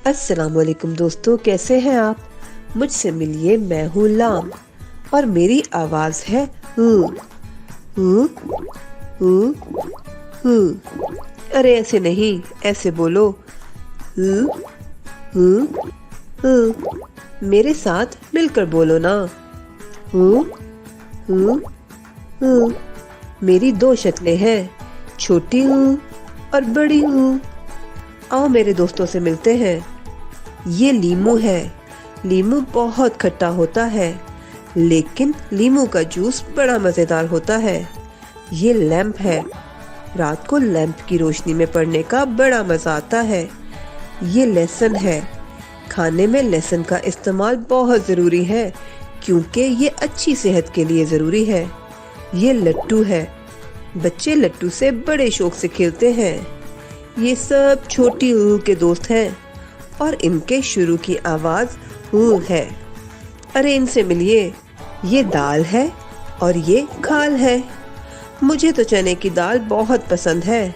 अस्सलाम वालेकुम दोस्तों, कैसे हैं आप। मुझसे मिलिए, मैं हूँ लाम और मेरी आवाज है हू हू हू हू। अरे ऐसे नहीं, ऐसे बोलो हू हू हू। मेरे साथ मिलकर बोलो ना, हू हू हू। मेरी दो शक्लें हैं, छोटी हूँ और बड़ी हूँ। आओ मेरे दोस्तों से मिलते हैं। ये लीमू है। लीमू बहुत खट्टा होता है, लेकिन लीमू का जूस बड़ा मजेदार होता है। ये लैंप है। रात को लैंप की रोशनी में पढ़ने का बड़ा मजा आता है। ये लहसुन है। खाने में लहसुन का इस्तेमाल बहुत जरूरी है, क्योंकि ये अच्छी सेहत के लिए जरूरी है। ये लट्टू है। बच्चे लट्टू से बड़े शौक से खेलते हैं। ये सब छोटी ऊ के दोस्त हैं और इनके शुरू की आवाज ऊ है। अरे इनसे मिलिए। ये दाल है और ये खाल है। मुझे तो चने की दाल बहुत पसंद है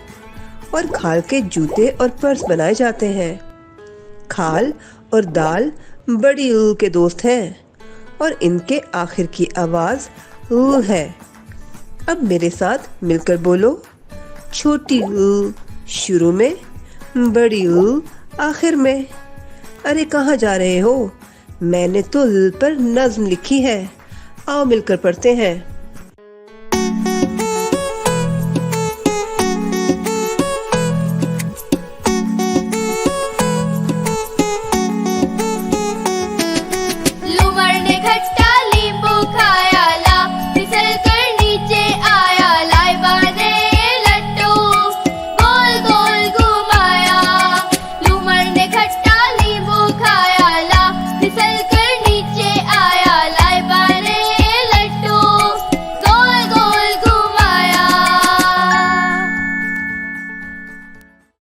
और खाल के जूते और पर्स बनाए जाते हैं। खाल और दाल बड़ी ऊ के दोस्त हैं और इनके आखिर की आवाज ऊ है। अब मेरे साथ मिलकर बोलो, छोटी ऊ शुरू में, बड़ी ऊ आखिर में। अरे कहाँ जा रहे हो? मैंने तो ल पर नज्म लिखी है। आओ मिलकर पढ़ते हैं।